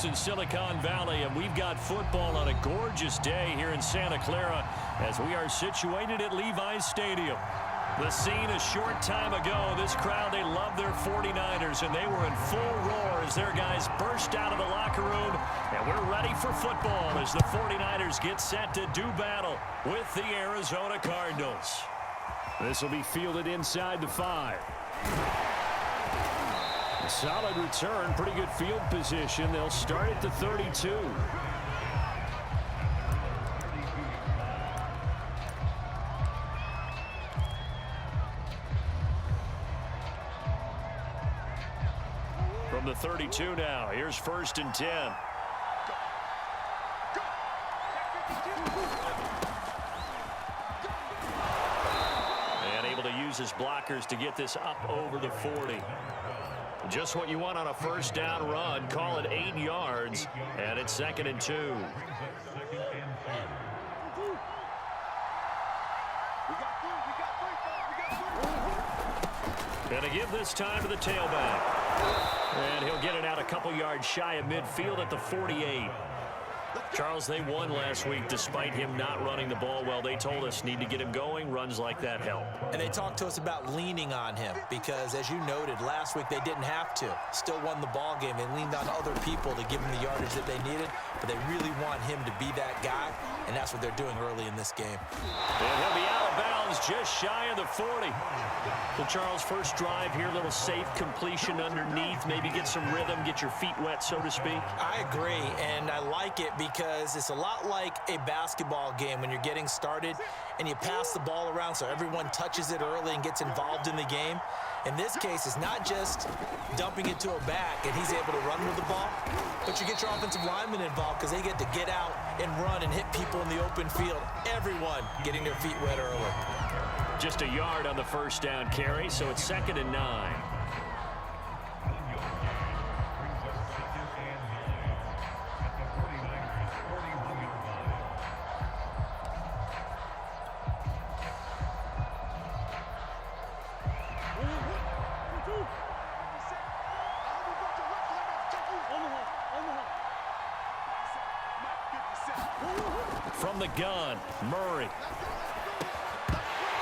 Sports in Silicon Valley, and we've got football on a gorgeous day here in Santa Clara as we are situated at Levi's Stadium. The scene a short time ago, this crowd, they love their 49ers, and they were in full roar as their guys burst out of the locker room, and we're ready for football as the 49ers get set to do battle with the Arizona Cardinals. This will be fielded inside the 5. A solid return, pretty good field position. They'll start at the 32. From the 32 now, here's 1st and 10. And able to use his blockers to get this up over the 40. Just what you want on a first down run. Call it 8 yards, and it's 2nd and 2. And to give this time to the tailback. And he'll get it out a couple yards shy of midfield at the 48. Charles, they won last week despite him not running the ball well. They told us need to get him going. Runs like that help. And they talked to us about leaning on him because, as you noted, last week they didn't have to. Still won the ball game. They leaned on other people to give him the yardage that they needed, but they really want him to be that guy, and that's what they're doing early in this game. And he'll be out of bounds just shy of the 40. So, Charles, first drive here, little safe completion underneath, maybe get some rhythm, get your feet wet, so to speak. I agree, and I like it because it's a lot like a basketball game when you're getting started and you pass the ball around so everyone touches it early and gets involved in the game. In this case, it's not just dumping it to a back and he's able to run with the ball, but you get your offensive linemen involved because they get to get out and run and hit people in the open field. Everyone getting their feet wet early. Just a yard on the first down carry, so it's 2nd and 9. From the gun, Murray.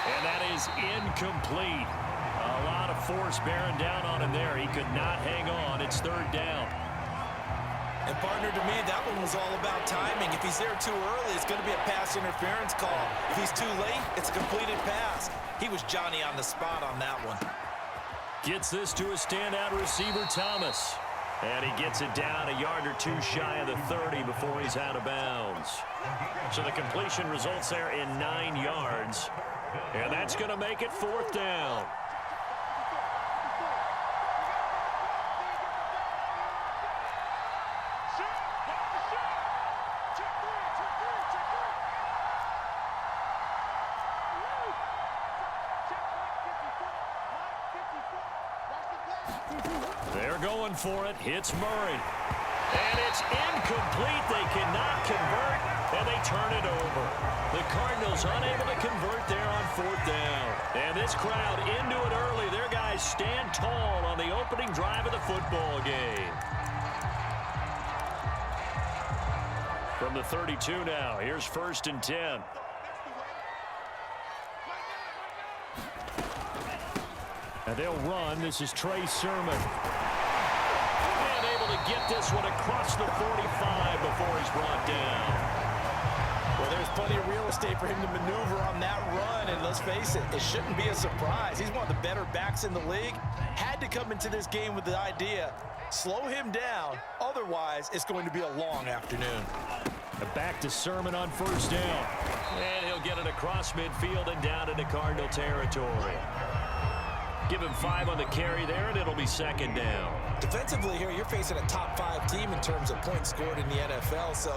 And that is incomplete. A lot of force bearing down on him there. He could not hang on. It's 3rd down. And, partner, to me, that one was all about timing. If he's there too early, it's going to be a pass interference call. If he's too late, it's a completed pass. He was Johnny on the spot on that one. Gets this to a standout receiver, Thomas. And he gets it down a yard or two shy of the 30 before he's out of bounds. So the completion results there in 9 yards. And that's going to make it 4th down. They're going for it. Hits Murray. And it's incomplete. They cannot convert, and they turn it over. The Cardinals unable to convert there on 4th down. And this crowd into it early. Their guys stand tall on the opening drive of the football game. From the 32 now, here's 1st and 10. And they'll run. This is Trey Sermon. And able to get this one across the 45 before he's brought down. Well, there's plenty of real estate for him to maneuver on that run, and let's face it, it shouldn't be a surprise. He's one of the better backs in the league. Had to come into this game with the idea, slow him down, otherwise it's going to be a long afternoon. Back to Sermon on 1st down. And he'll get it across midfield and down into Cardinal territory. Give him 5 on the carry there, and it'll be 2nd down. Defensively here, you're facing a top 5 team in terms of points scored in the NFL, so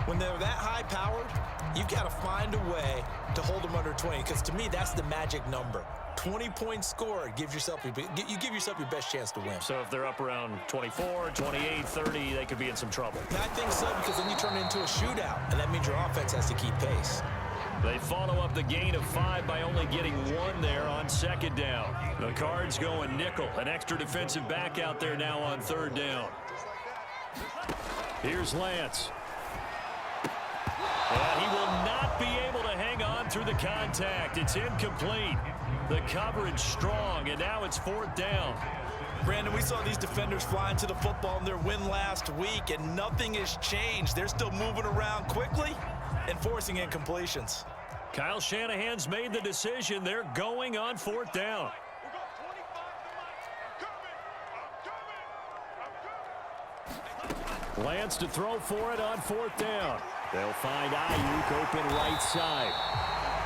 when they're that high-powered, you've got to find a way to hold them under 20, because to me, that's the magic number. 20 points scored, you give yourself your best chance to win. So if they're up around 24, 28, 30, they could be in some trouble. I think so, because then you turn it into a shootout, and that means your offense has to keep pace. They follow up the gain of 5 by only getting 1 there on 2nd down. The Cards going nickel. An extra defensive back out there now on 3rd down. Here's Lance. And he will not be able to hang on through the contact. It's incomplete. The coverage strong, and now it's 4th down. Brandon, we saw these defenders fly into the football in their win last week, and nothing has changed. They're still moving around quickly and forcing incompletions. Kyle Shanahan's made the decision. They're going on 4th down. Lance to throw for it on 4th down. They'll find Ayuk open right side.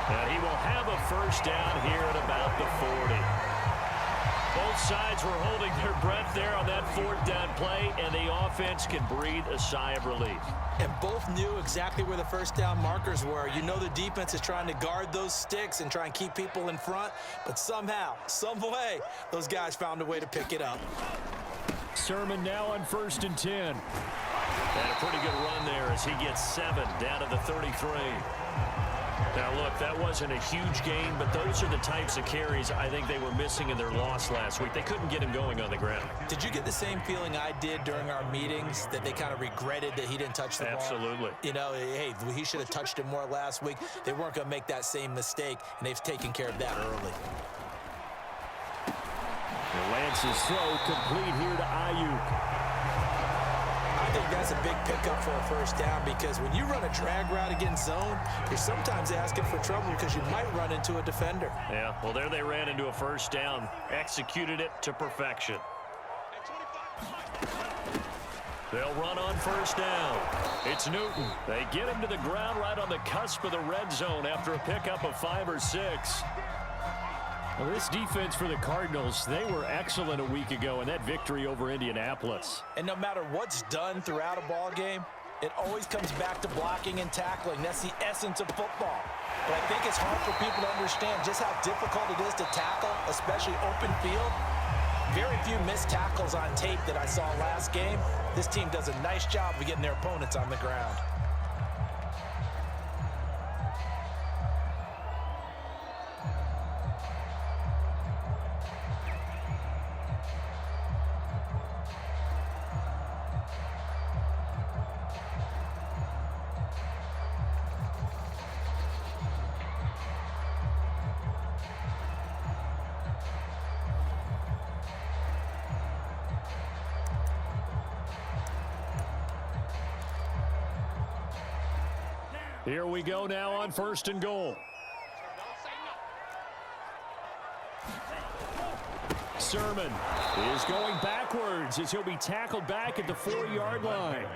And he will have a first down here at about the 40. Both sides were holding their breath there on that 4th down play, and the offense can breathe a sigh of relief. And both knew exactly where the first down markers were. You know the defense is trying to guard those sticks and try and keep people in front, but somehow, some way, those guys found a way to pick it up. Sermon now on 1st and 10. And a pretty good run there as he gets 7 down to the 33. Now, look, that wasn't a huge gain, but those are the types of carries I think they were missing in their loss last week. They couldn't get him going on the ground. Did you get the same feeling I did during our meetings, that they kind of regretted that he didn't touch the ball? Absolutely. You know, hey, he should have touched it more last week. They weren't going to make that same mistake, and they've taken care of that early. Lance's throw complete here to Ayuk. I think that's a big pickup for a first down, because when you run a drag route against zone, you're sometimes asking for trouble because you might run into a defender. Yeah, well, there they ran into a first down, executed it to perfection. They'll run on 1st down. It's Newton. They get him to the ground right on the cusp of the red zone after a pickup of 5 or 6. Well, this defense for the Cardinals, they were excellent a week ago in that victory over Indianapolis. And no matter what's done throughout a ball game, it always comes back to blocking and tackling. That's the essence of football. But I think it's hard for people to understand just how difficult it is to tackle, especially open field. Very few missed tackles on tape that I saw last game. This team does a nice job of getting their opponents on the ground. Here we go now on 1st and goal. Sermon is going backwards as he'll be tackled back at the 4-yard line.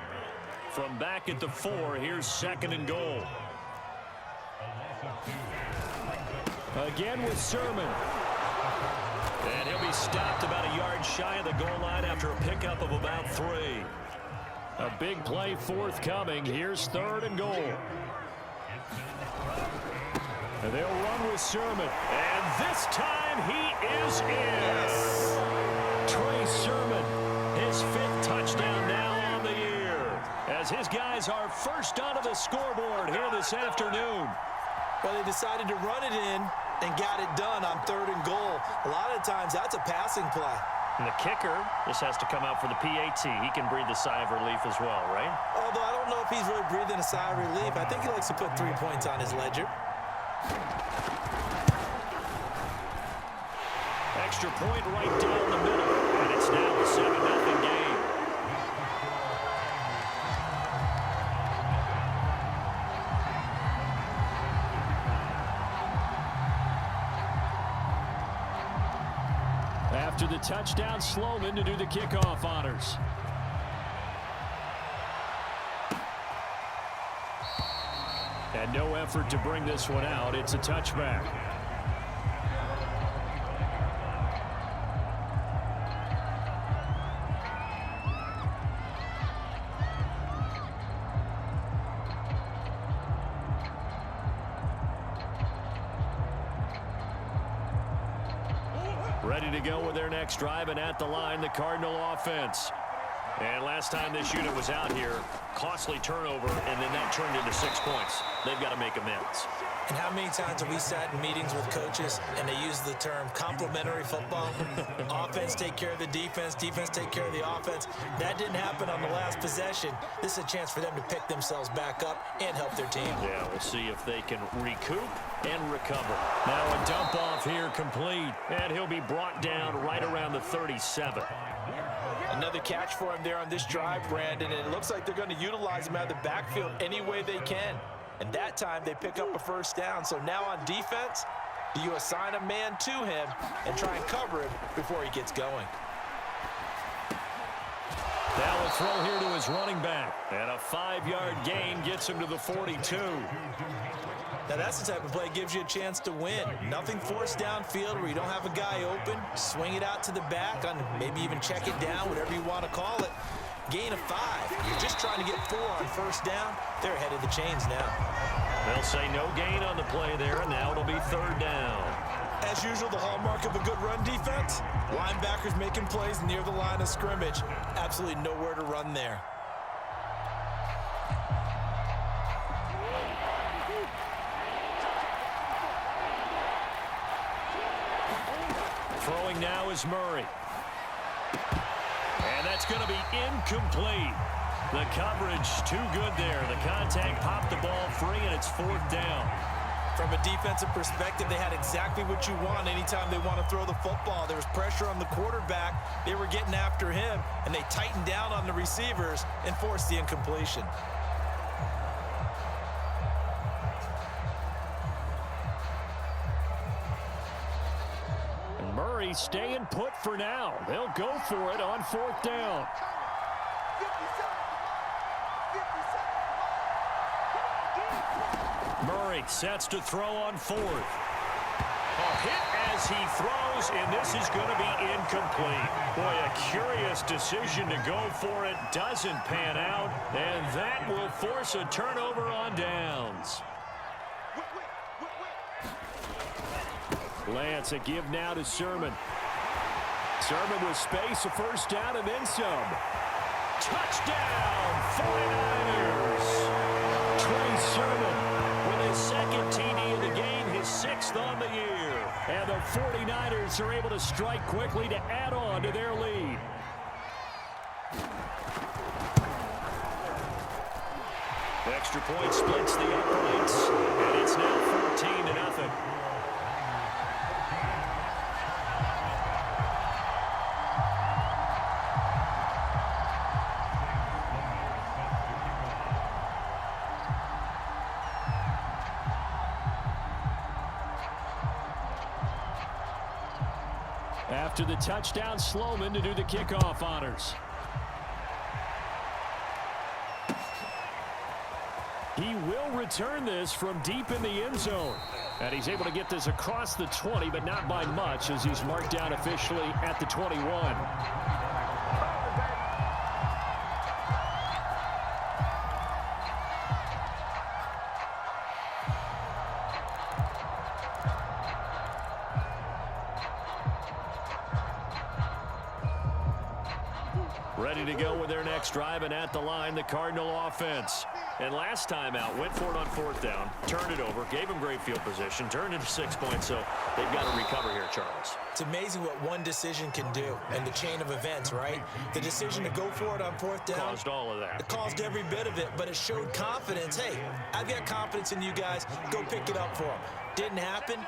From back at the 4, here's 2nd and goal. Again with Sermon. And he'll be stopped about a yard shy of the goal line after a pickup of about 3. A big play forthcoming. Here's 3rd and goal. And they'll run with Sermon. And this time he is in. Trey Sermon, his 5th touchdown now on the year, as his guys are first onto the scoreboard here this afternoon. Well, they decided to run it in and got it done on 3rd and goal. A lot of times that's a passing play. And the kicker just has to come out for the PAT. He can breathe a sigh of relief as well, right? Although I don't know if he's really breathing a sigh of relief. I think he likes to put 3 points on his ledger. Extra point right down the middle, and it's now a 7-0 game. After the touchdown, Sloman to do the kickoff honors. And no effort to bring this one out. It's a touchback. Ready to go with their next drive, and at the line, the Cardinal offense. And last time this unit was out here, costly turnover, and then that turned into 6 points. They've got to make amends. And how many times have we sat in meetings with coaches and they use the term complementary football? Offense take care of the defense, defense take care of the offense. That didn't happen on the last possession. This is a chance for them to pick themselves back up and help their team. Yeah, we'll see if they can recoup and recover. Now a dump off here complete, and he'll be brought down right around the 37. Another catch for him there on this drive, Brandon, and it looks like they're going to utilize him out of the backfield any way they can. And that time they pick up a first down. So now on defense, do you assign a man to him and try and cover him before he gets going? Now a throw here to his running back. And a 5-yard gain gets him to the 42. Now that's the type of play that gives you a chance to win. Nothing forced downfield where you don't have a guy open. Swing it out to the back, on maybe even check it down, whatever you want to call it. Gain of 5. You're just trying to get 4 on first down. They're ahead of the chains now. They'll say no gain on the play there, and now it'll be 3rd down. As usual, the hallmark of a good run defense, linebackers making plays near the line of scrimmage. Absolutely nowhere to run there. Throwing now is Murray. And that's going to be incomplete. The coverage too good there. The contact popped the ball free, and it's 4th down. From a defensive perspective, they had exactly what you want anytime they want to throw the football. There was pressure on the quarterback. They were getting after him, and they tightened down on the receivers and forced the incompletion. And Murray staying put for now. They'll go for it on 4th down. Murray sets to throw on 4th. A hit as he throws, and this is going to be incomplete. Boy, a curious decision to go for it. Doesn't pan out, and that will force a turnover on downs. Lance, a give now to Sermon. Sermon with space, a first down, and then some. Touchdown, 49ers! Trey Sermon with his 2nd TD of the game, his 6th on the year. And the 49ers are able to strike quickly to add on to their lead. Extra point splits the uprights, and it's now 14-0. After the touchdown, Sloman to do the kickoff honors. He will return this from deep in the end zone. And he's able to get this across the 20, but not by much, as he's marked down officially at the 21. Ready to go with their next drive, and at the line, the Cardinal offense. And last time out, went for it on 4th down, turned it over, gave them great field position, turned it to 6 points, so they've got to recover here, Charles. It's amazing what one decision can do and the chain of events, right? The decision to go for it on 4th down. Caused all of that. It caused every bit of it, but it showed confidence. Hey, I've got confidence in you guys. Go pick it up for them. Didn't happen.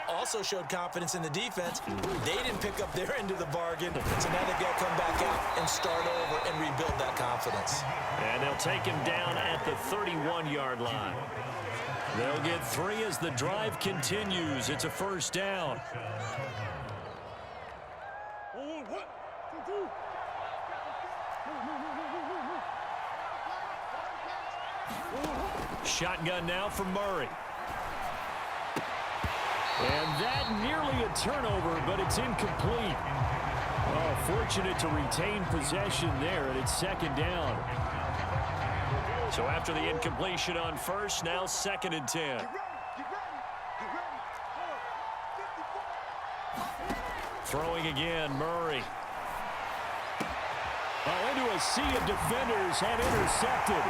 Also showed confidence in the defense. They didn't pick up their end of the bargain, so now they've got to come back out and start over and rebuild that confidence. And they'll take him down at the 31-yard line. They'll get 3 as the drive continues. It's a first down. Shotgun now for Murray. And that nearly a turnover, but it's incomplete. Oh, fortunate to retain possession there, and it's 2nd down. So after the incompletion on 1st, now 2nd and 10. Throwing again, Murray. Oh, into a sea of defenders and intercepted.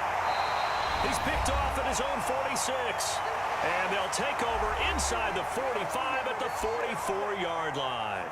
He's picked off at his own 46. And they'll take over inside the 45 at the 44-yard line.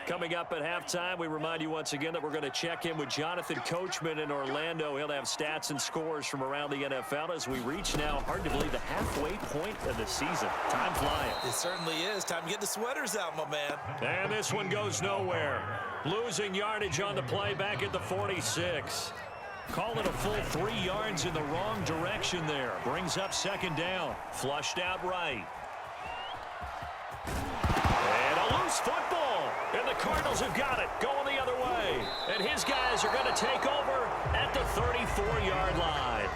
Coming up at halftime, we remind you once again that we're going to check in with Jonathan Coachman in Orlando. He'll have stats and scores from around the NFL as we reach now, hard to believe, the halfway point of the season. Time flying. It certainly is. Time to get the sweaters out, my man. And this one goes nowhere. Losing yardage on the play back at the 46. Call it a full 3 yards in the wrong direction there. Brings up second down. Flushed out right. And a loose football. And the Cardinals have got it, going the other way. And his guys are going to take over at the 34-yard line.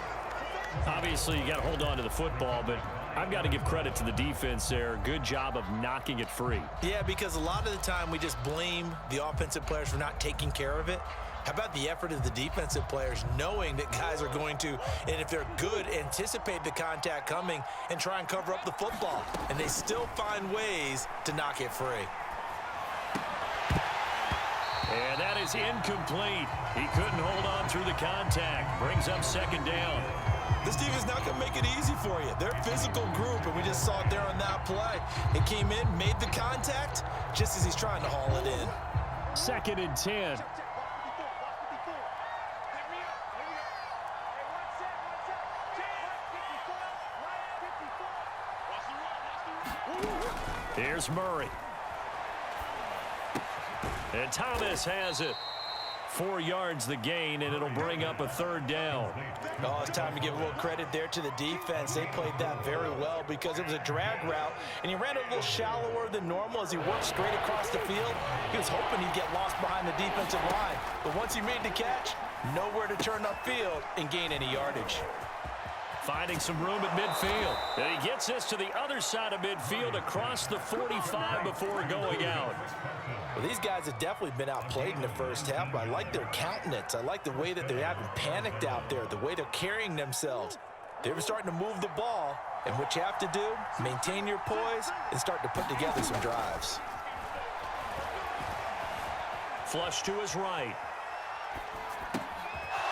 Obviously, you got to hold on to the football, but I've got to give credit to the defense there. Good job of knocking it free. Yeah, because a lot of the time we just blame the offensive players for not taking care of it. How about the effort of the defensive players knowing that guys are going to, and if they're good, anticipate the contact coming and try and cover up the football. And they still find ways to knock it free. And that is incomplete. He couldn't hold on through the contact. Brings up second down. This team is not going to make it easy for you. They're a physical group, and we just saw it there on that play. It came in, made the contact, just as he's trying to haul it in. 2nd and 10. Here's Murray. And Thomas has it. 4 yards the gain, and it'll bring up a 3rd down. Oh, it's time to give a little credit there to the defense. They played that very well because it was a drag route, and he ran a little shallower than normal as he worked straight across the field. He was hoping he'd get lost behind the defensive line, but once he made the catch, nowhere to turn upfield and gain any yardage. Finding some room at midfield. And he gets this to the other side of midfield across the 45 before going out. Well, these guys have definitely been outplayed in the first half, but I like their countenance. I like the way that they haven't panicked out there, the way they're carrying themselves. They're starting to move the ball, and what you have to do, maintain your poise and start to put together some drives. Flush to his right.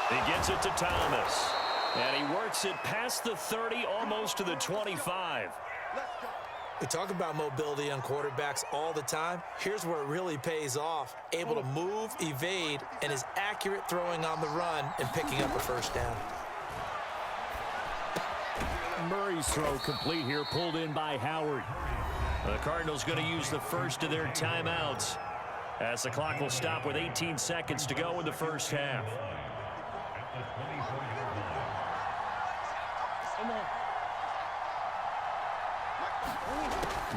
He gets it to Thomas. And he works it past the 30, almost to the 25. We talk about mobility on quarterbacks all the time. Here's where it really pays off. Able to move, evade, and is accurate throwing on the run and picking up a first down. Murray's throw complete here, pulled in by Howard. The Cardinals going to use the first of their timeouts as the clock will stop with 18 seconds to go in the first half.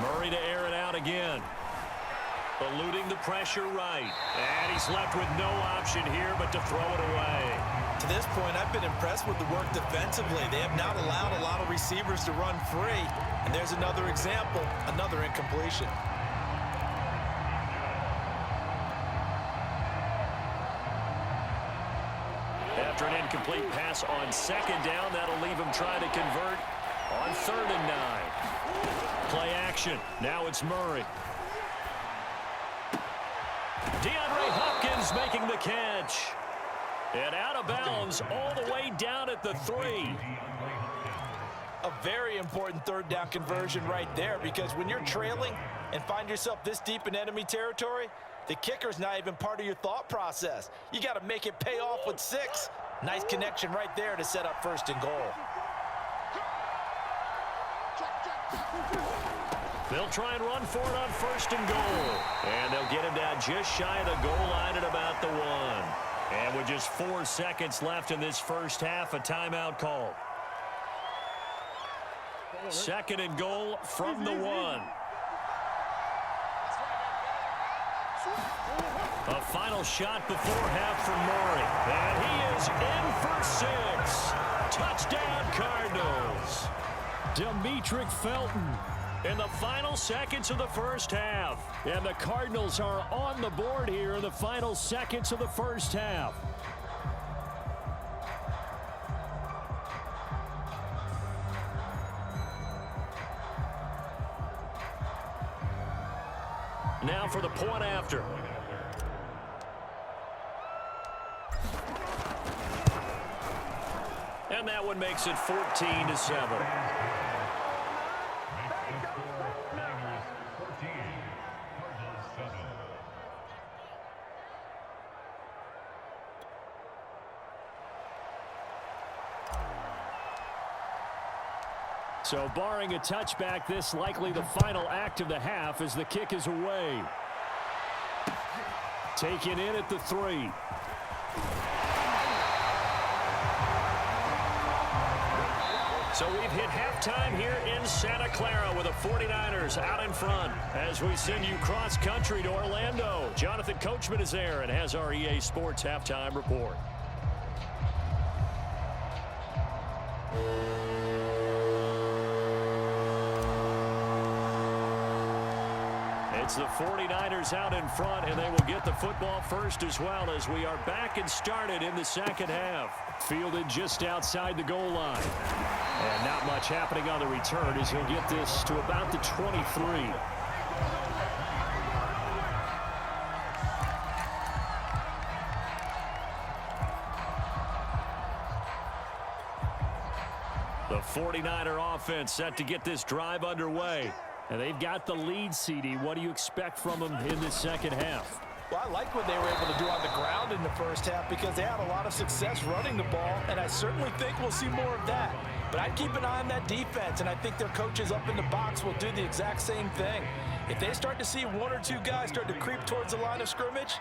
Murray to air it out again. Eluding the pressure right. And he's left with no option here but to throw it away. To this point, I've been impressed with the work defensively. They have not allowed a lot of receivers to run free. And there's another example, another incompletion. After an incomplete pass on second down, that'll leave him trying to convert on 3rd and 9. Play action. Now it's Murray. DeAndre Hopkins making the catch. And out of bounds all the way down at the 3. A very important 3rd down conversion right there, because when you're trailing and find yourself this deep in enemy territory, the kicker's not even part of your thought process. You got to make it pay off with 6. Nice connection right there to set up 1st and goal. They'll try and run for it on 1st and goal. And they'll get him down just shy of the goal line at about the 1. And with just 4 seconds left in this first half, a timeout call. 2nd and goal from the 1. A final shot before half from Murray. And he is in for 6. Touchdown, Cardinals. Demetric Felton In the final seconds of the first half. And the Cardinals are on the board here in the final seconds of the first half. Now for the point after. And that one makes it 14-7. So barring a touchback, this likely the final act of the half as the kick is away. Taken in at the 3. So we've hit halftime here in Santa Clara with the 49ers out in front as we send you cross-country to Orlando. Jonathan Coachman is there and has our EA Sports halftime report. It's the 49ers out in front, and they will get the football first as well as we are back and started in the second half. Fielded just outside the goal line. And not much happening on the return as he'll get this to about the 23. The 49er offense set to get this drive underway. And they've got the lead, CD. What do you expect from them in the second half? Well, I like what they were able to do on the ground in the first half because they had a lot of success running the ball, and I certainly think we'll see more of that. But I'd keep an eye on that defense, and I think their coaches up in the box will do the exact same thing. If they start to see one or two guys start to creep towards the line of scrimmage,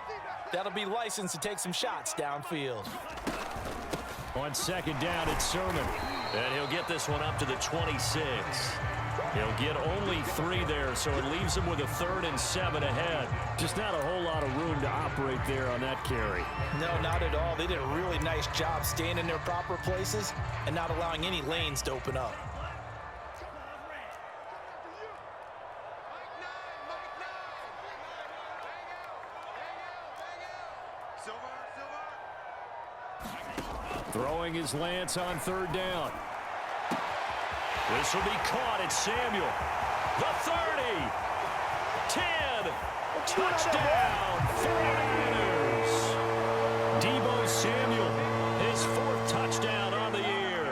that'll be licensed to take some shots downfield. On second down, it's Sermon. And he'll get this one up to the 26. He'll get only 3 there, so it leaves him with a 3rd and 7 ahead. Just not a whole lot of room to operate there on that carry. No, not at all. They did a really nice job staying in their proper places and not allowing any lanes to open up. Throwing his Lance on 3rd down. This will be caught. It's Samuel. The 30. 10. Touchdown. 49ers. Deebo Samuel. His 4th touchdown on the year.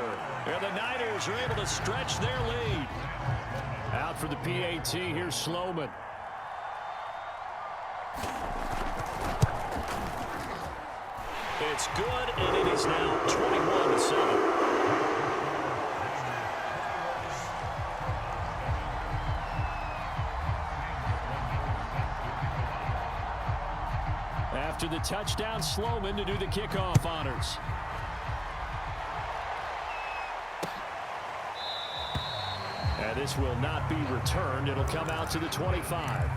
And the Niners are able to stretch their lead. Out for the PAT. Here's Sloman. It's good, and it is now 21-7. After the touchdown, Sloman to do the kickoff honors. And this will not be returned. It'll come out to the 25.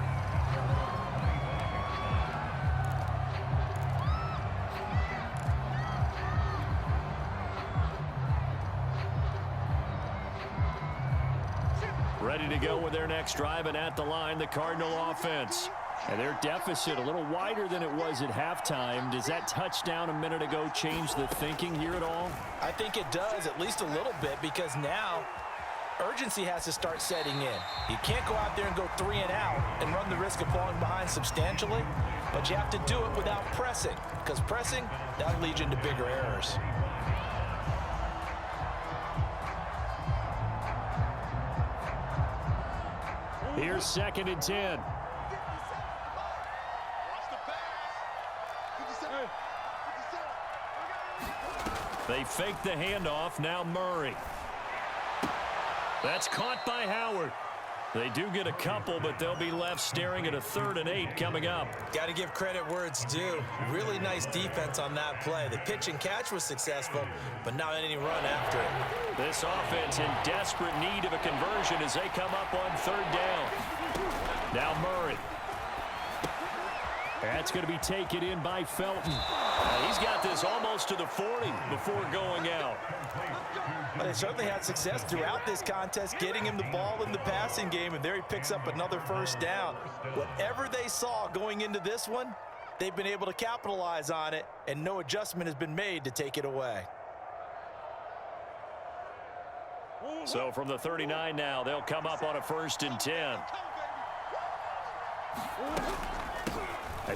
Ready to go with their next drive, and at the line, the Cardinal offense. And their deficit a little wider than it was at halftime. Does that touchdown a minute ago change the thinking here at all? I think it does, at least a little bit, because now urgency has to start setting in. You can't go out there and go 3 and out and run the risk of falling behind substantially, but you have to do it without pressing, because pressing, that'll lead you into bigger errors. Here's 2nd and 10. They fake the handoff. Now Murray. That's caught by Howard. They do get a couple, but they'll be left staring at a 3rd and 8 coming up. Got to give credit where it's due. Really nice defense on that play. The pitch and catch was successful, but not any run after it. This offense in desperate need of a conversion as they come up on 3rd down. Now Murray. That's going to be taken in by Felton. He's got this almost to the 40 before going out. But they certainly had success throughout this contest, getting him the ball in the passing game, and there he picks up another first down. Whatever they saw going into this one, they've been able to capitalize on it, and no adjustment has been made to take it away. So from the 39 now, they'll come up on a 1st and 10.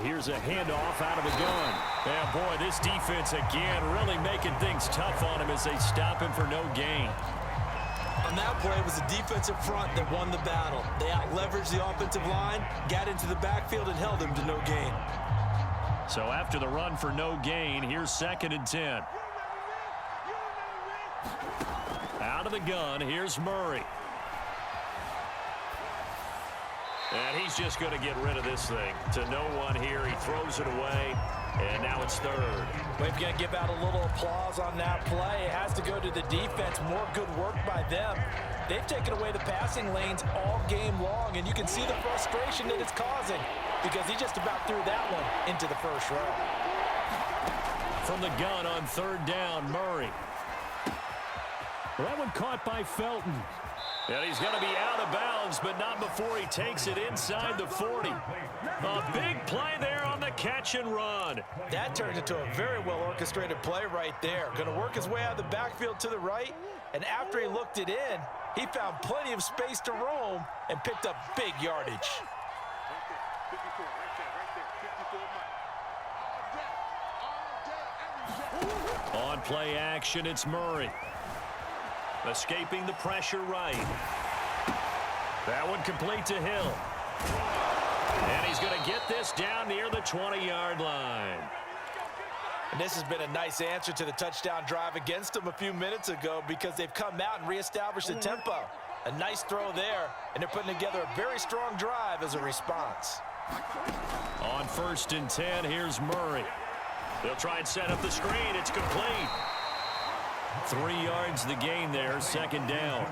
Here's a handoff out of the gun. And boy, this defense again really making things tough on him as they stop him for no gain. On that play, it was the defensive front that won the battle. They out-leveraged the offensive line, got into the backfield, and held him to no gain. So after the run for no gain, here's 2nd and 10. Out of the gun, here's Murray. And he's just going to get rid of this thing. To no one here. He throws it away, and now it's 3rd. We've got to give out a little applause on that play. It has to go to the defense. More good work by them. They've taken away the passing lanes all game long, and you can see the frustration that it's causing because he just about threw that one into the first row. From the gun on 3rd down, Murray. Well, that one caught by Felton. And he's going to be out of bounds, but not before he takes it inside the 40. A big play there on the catch and run. That turned into a very well-orchestrated play right there. Going to work his way out of the backfield to the right, and after he looked it in, he found plenty of space to roam and picked up big yardage. On play action, it's Murray. Escaping the pressure right. That one complete to Hill. And he's going to get this down near the 20-yard line. And this has been a nice answer to the touchdown drive against them a few minutes ago because they've come out and reestablished the tempo. A nice throw there, and they're putting together a very strong drive as a response. On 1st and 10, here's Murray. They'll try and set up the screen. It's complete. 3 yards the gain there, 2nd down.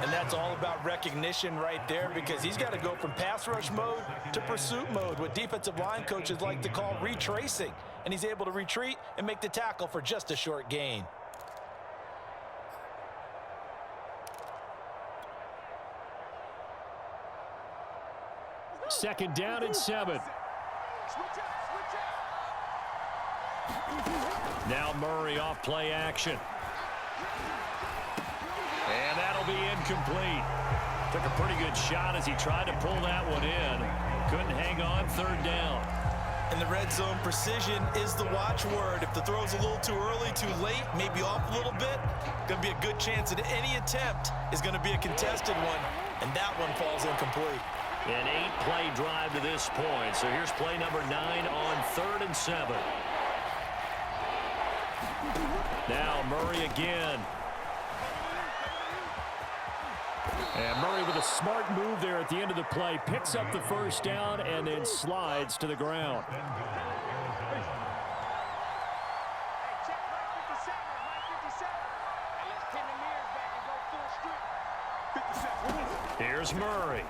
And that's all about recognition right there because he's got to go from pass rush mode to pursuit mode, what defensive line coaches like to call retracing. And he's able to retreat and make the tackle for just a short gain. Second down and 7. Now Murray off play action. And that'll be incomplete. Took a pretty good shot as he tried to pull that one in. Couldn't hang on, 3rd down. In the red zone, precision is the watchword. If the throw's a little too early, too late, maybe off a little bit, going to be a good chance that any attempt is going to be a contested one, and that one falls incomplete. An 8-play drive to this point. So here's play number 9 on 3rd and 7. Now Murray again. And Murray with a smart move there at the end of the play. Picks up the first down and then slides to the ground. Here's Murray.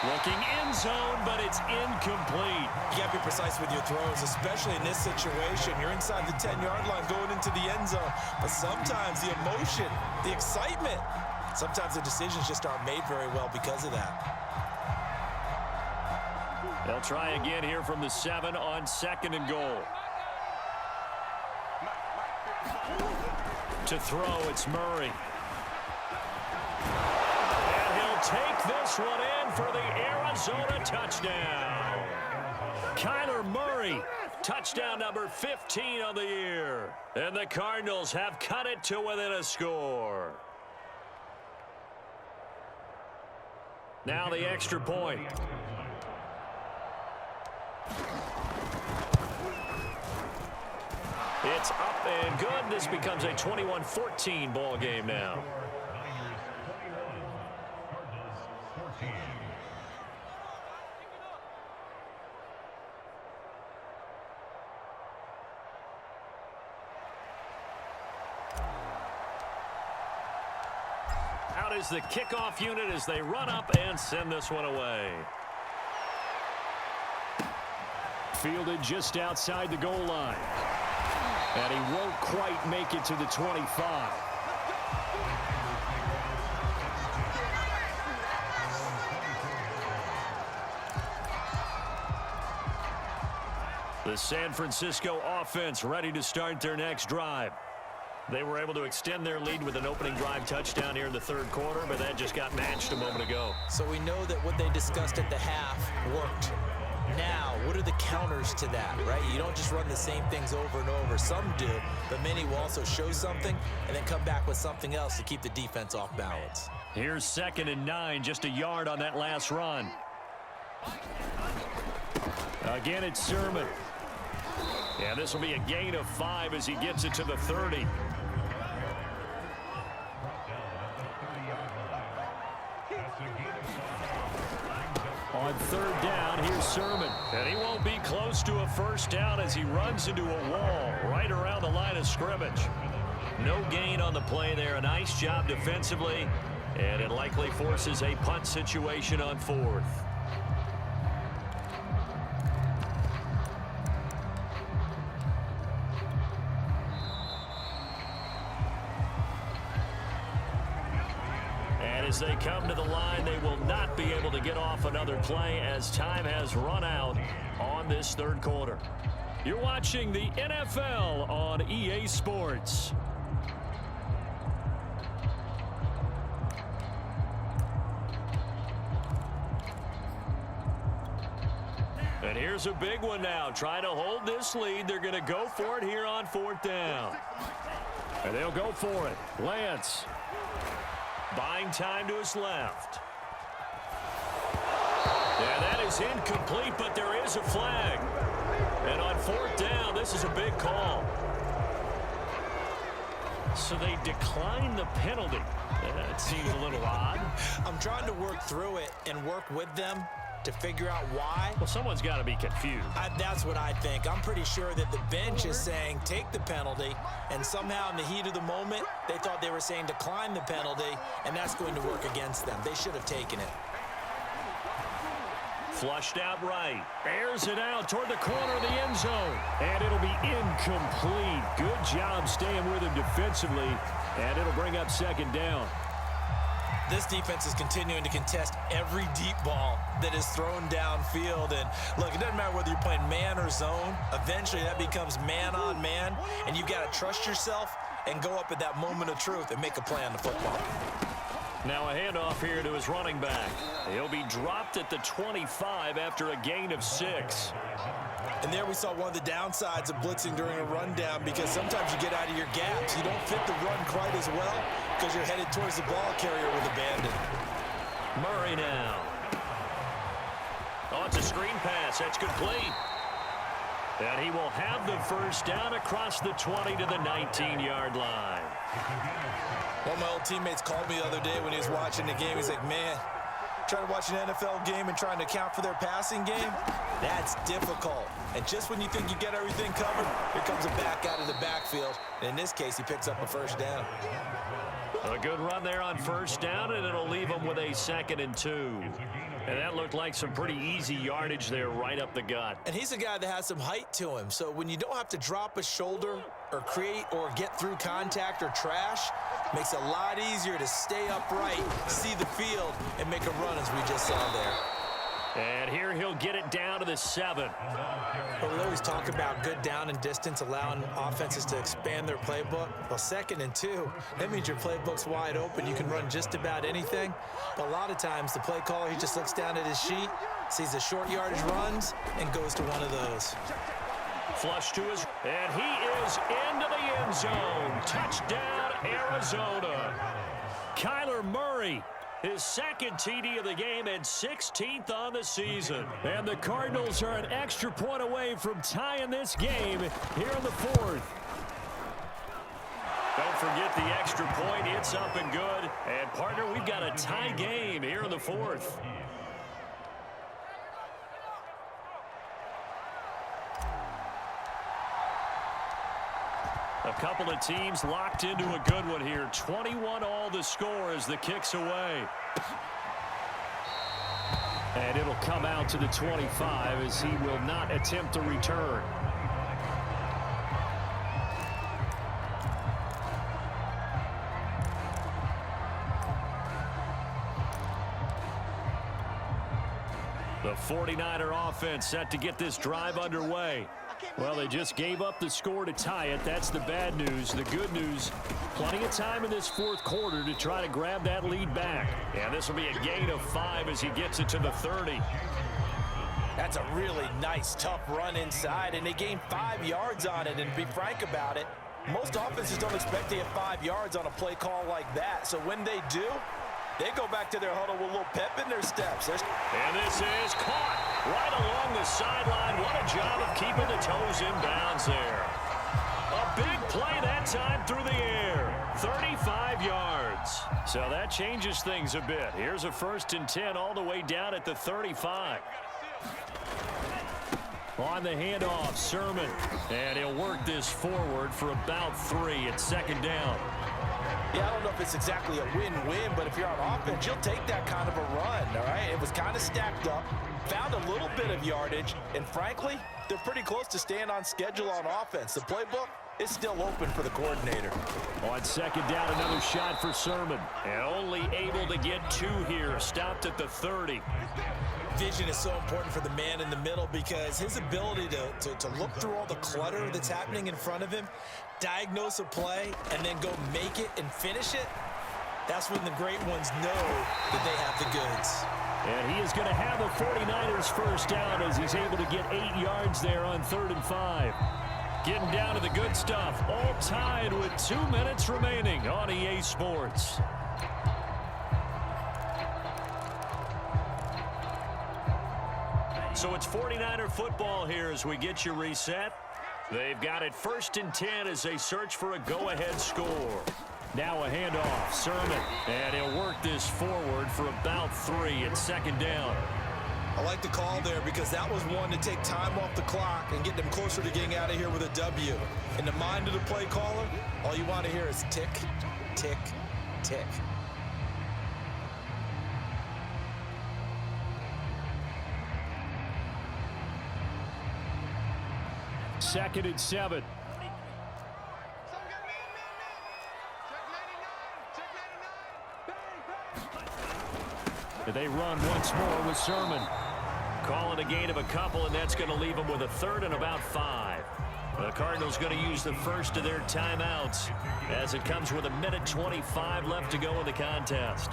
Looking end zone, but it's incomplete. You got to be precise with your throws, especially in this situation. You're inside the 10-yard line going into the end zone. But sometimes the emotion, the excitement, sometimes the decisions just aren't made very well because of that. They'll try again here from the 7 on 2nd and goal. To throw, it's Murray. And he'll take this one in for the Arizona touchdown. Kyler Murray, touchdown number 15 on the year. And the Cardinals have cut it to within a score. Now the extra point. It's up and good. This becomes a 21-14 ball game now. Out is the kickoff unit as they run up and send this one away. Fielded just outside the goal line. And he won't quite make it to the 25. The San Francisco offense ready to start their next drive. They were able to extend their lead with an opening drive touchdown here in the third quarter, but that just got matched a moment ago. So we know that what they discussed at the half worked. Now, what are the counters to that, right? You don't just run the same things over and over. Some do, but many will also show something and then come back with something else to keep the defense off balance. Here's 2nd and 9, just a yard on that last run. Again, it's Sermon. Yeah, this will be a gain of 5 as he gets it to the 30. On 3rd down, here's Sermon. And he won't be close to a first down as he runs into a wall right around the line of scrimmage. No gain on the play there. A nice job defensively. And it likely forces a punt situation on 4th. As they come to the line, they will not be able to get off another play as time has run out on this third quarter. You're watching the NFL on EA Sports. And here's a big one now. Trying to hold this lead. They're going to go for it here on 4th down. And they'll go for it. Lance. Buying time to his left. Yeah, that is incomplete, but there is a flag. And on 4th down, this is a big call. So they decline the penalty. That seems a little odd. I'm trying to work through it and work with them to figure out why. Well, someone's got to be confused. That's what I think. I'm pretty sure that the bench is saying take the penalty, and somehow in the heat of the moment, they thought they were saying decline the penalty, and that's going to work against them. They should have taken it. Flushed out right. Airs it out toward the corner of the end zone. And it'll be incomplete. Good job staying with him defensively, and it'll bring up 2nd down. This defense is continuing to contest every deep ball that is thrown downfield. And look, it doesn't matter whether you're playing man or zone. Eventually, that becomes man on man, and you've got to trust yourself and go up at that moment of truth and make a play on the football. Now a handoff here to his running back. He'll be dropped at the 25 after a gain of 6. And there we saw one of the downsides of blitzing during a rundown, because sometimes you get out of your gaps. You don't fit the run quite as well because you're headed towards the ball carrier with abandon. Murray now. Oh, it's a screen pass. That's complete. And he will have the first down across the 20 to the 19-yard line. One of my old teammates called me the other day when he was watching the game. He's like, man, trying to watch an NFL game and trying to account for their passing game, that's difficult. And just when you think you get everything covered, here comes a back out of the backfield. And in this case, he picks up a first down. A good run there on first down, and it'll leave him with a 2nd and 2. And that looked like some pretty easy yardage there right up the gut. And he's a guy that has some height to him. So when you don't have to drop a shoulder or create or get through contact or trash, makes it a lot easier to stay upright, see the field, and make a run as we just saw there. And here he'll get it down to the 7. But we always talk about good down and distance, allowing offenses to expand their playbook. Well, 2nd and 2, that means your playbook's wide open. You can run just about anything. But a lot of times, the play caller, he just looks down at his sheet, sees the short yardage runs, and goes to one of those. Flush to his, and he is into the end zone. Touchdown, Arizona. Kyler Murray, his 2nd TD of the game and 16th on the season. And the Cardinals are an extra point away from tying this game here in the 4th. Don't forget the extra point. It's up and good. And, partner, we've got a tie game here in the 4th. A couple of teams locked into a good one here. 21 all the score as the kick's away. And it'll come out to the 25 as he will not attempt to return. The 49er offense set to get this drive underway. Well, they just gave up the score to tie it. That's the bad news. The good news, plenty of time in this fourth quarter to try to grab that lead back. And this will be a gain of 5 as he gets it to the 30. That's a really nice, tough run inside, and they gained 5 yards on it. And to be frank about it, most offenses don't expect to get 5 yards on a play call like that. So when they do, they go back to their huddle with a little pep in their steps. And this is caught right along the sideline. What a job of keeping the toes in bounds there. A big play that time through the air. 35 yards. So that changes things a bit. Here's a 1st and 10 all the way down at the 35. On the handoff, Sermon. And he'll work this forward for about 3 at 2nd down. Yeah, I don't know if it's exactly a win-win, but if you're on offense, you'll take that kind of a run, all right? It was kind of stacked up, found a little bit of yardage, and frankly, they're pretty close to staying on schedule on offense. The playbook is still open for the coordinator. On 2nd down, another shot for Sermon. And only able to get 2 here, stopped at the 30. Vision is so important for the man in the middle because his ability to look through all the clutter that's happening in front of him, diagnose a play, and then go make it and finish it, that's when the great ones know that they have the goods. And he is going to have the 49ers 1st down as he's able to get 8 yards there on 3rd and 5. Getting down to the good stuff, all tied with 2 minutes remaining on EA Sports. So it's 49er football here as we get you reset. They've got it 1st and 10 as they search for a go-ahead score. Now a handoff, Sermon, and he'll work this forward for about 3 at 2nd down. I like the call there because that was one to take time off the clock and get them closer to getting out of here with a W. In the mind of the play caller, all you want to hear is tick, tick, tick. 2nd and 7. They run once more with Sermon. Calling a gain of a couple, and that's going to leave them with a 3rd and about 5. The Cardinals going to use the first of their timeouts as it comes with 1:25 left to go in the contest.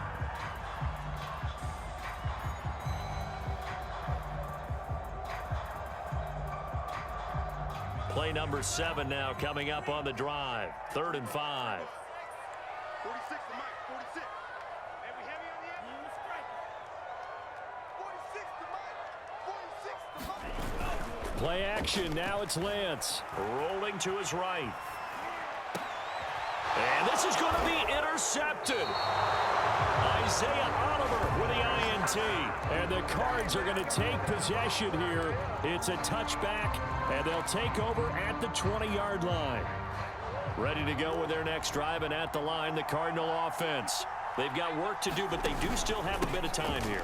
Play number 7 now coming up on the drive. 3rd and 5. 46 to Mike, 46. And we heavy on the end. Strike. 46 to Mike, 46 to Mike. Play action, now it's Lance. Rolling to his right. And this is going to be intercepted. Isaiah Oliver with the INT. And the Cards are going to take possession here. It's a touchback, and they'll take over at the 20-yard line. Ready to go with their next drive, and at the line, the Cardinal offense. They've got work to do, but they do still have a bit of time here.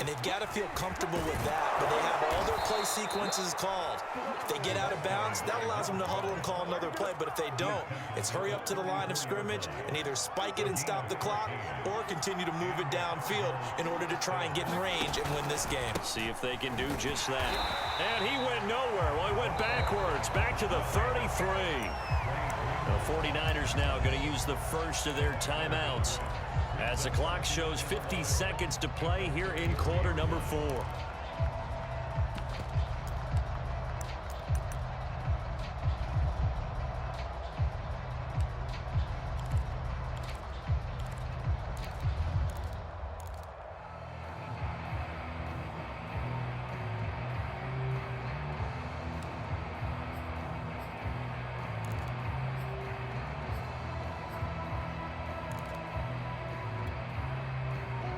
And they've got to feel comfortable with that, but they have all their play sequences called. If they get out of bounds, that allows them to huddle and call another play, but if they don't, it's hurry up to the line of scrimmage and either spike it and stop the clock or continue to move it downfield in order to try and get in range and win this game. See if they can do just that. And he went nowhere. Well, he went backwards, back to the 33. The 49ers now going to use the first of their timeouts as the clock shows 50 seconds to play here in quarter number 4.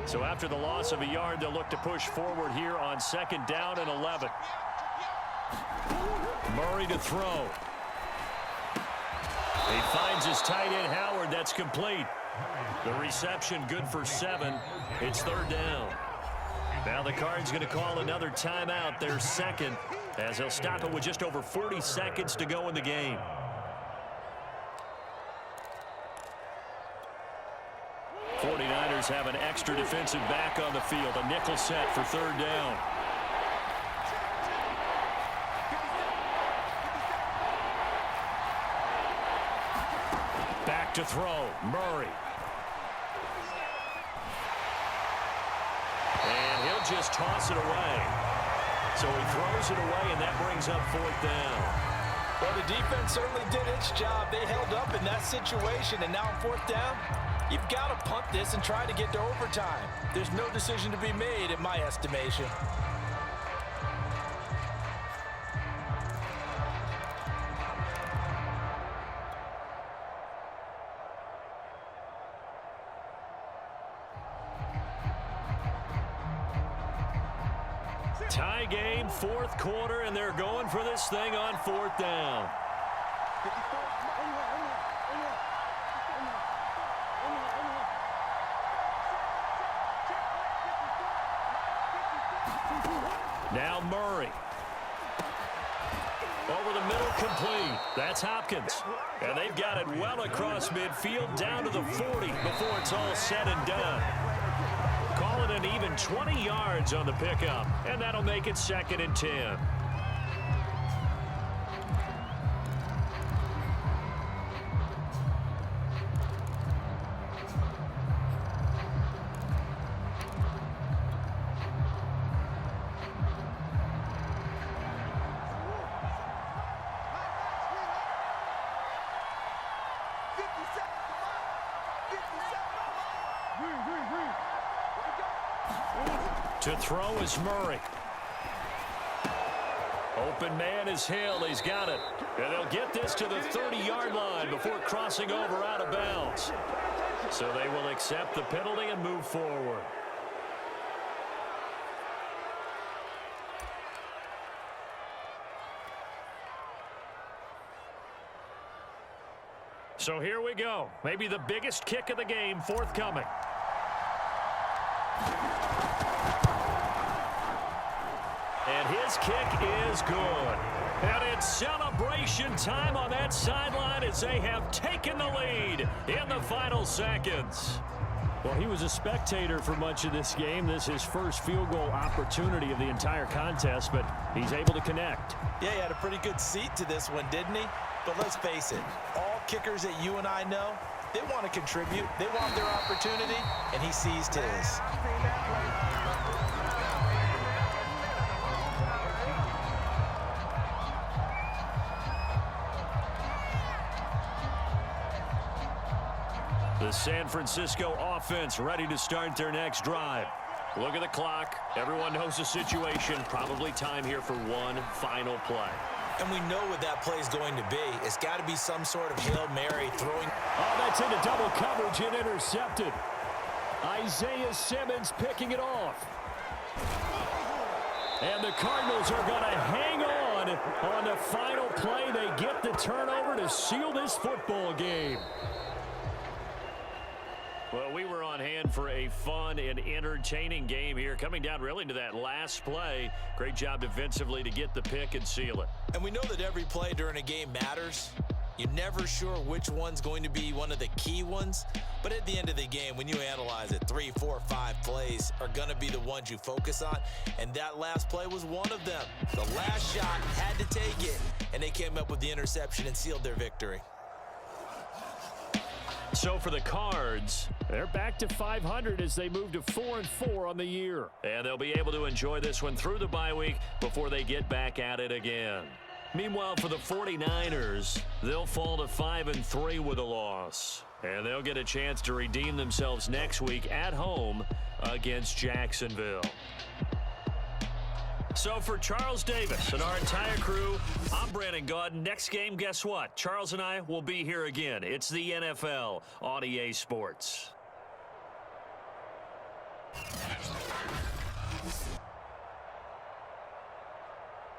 So after the loss of a yard, they'll look to push forward here on 2nd down and 11. Murray to throw. He finds his tight end, Howard. That's complete. The reception good for 7. It's 3rd down. Now the Cards going to call another timeout, their second, as they'll stop it with just over 40 seconds to go in the game. '49ers have an extra defensive back on the field, a nickel set for third down. Back to throw, Murray. And he'll just toss it away. So he throws it away, and that brings up fourth down. Well, the defense certainly did its job. They held up in that situation, and now on fourth down, you've got to punt this and try to get to overtime. There's no decision to be made, in my estimation. Tie game, fourth quarter, and they're going for this thing on fourth down. Now Murray. Over the middle, complete. That's Hopkins. And they've got it well across midfield, down to the 40 before it's all said and done. Call it an even 20 yards on the pickup, and that'll make it 2nd and 10. To throw is Murray. Open man is Hill. He's got it. And they'll get this to the 30-yard line before crossing over out of bounds. So they will accept the penalty and move forward. So here we go. Maybe the biggest kick of the game forthcoming. And his kick is good. And it's celebration time on that sideline as they have taken the lead in the final seconds. Well, he was a spectator for much of this game. This is his first field goal opportunity of the entire contest, but he's able to connect. Yeah, he had a pretty good seat to this one, didn't he? But let's face it, all kickers that you and I know, they want to contribute. They want their opportunity, and he seized his. The San Francisco offense ready to start their next drive. Look at the clock. Everyone knows the situation. Probably time here for one final play. And we know what that play is going to be. It's got to be some sort of Hail Mary throwing. Oh, that's into double coverage and intercepted. Isaiah Simmons picking it off. And the Cardinals are going to hang on the final play. They get the turnover to seal this football game. Well, we were on hand for a fun and entertaining game here, coming down really to that last play. Great job defensively to get the pick and seal it. And we know that every play during a game matters. You're never sure which one's going to be one of the key ones. But at the end of the game, when you analyze it, 3, 4, 5 plays are going to be the ones you focus on. And that last play was one of them. The last shot had to take it, and they came up with the interception and sealed their victory. So for the Cards, they're back to 500 as they move to 4-4 on the year. And they'll be able to enjoy this one through the bye week before they get back at it again. Meanwhile, for the 49ers, they'll fall to 5-3 with a loss. And they'll get a chance to redeem themselves next week at home against Jacksonville. So for Charles Davis and our entire crew, I'm Brandon Gaudin. Next game, guess what? Charles and I will be here again. It's the NFL on EA Sports.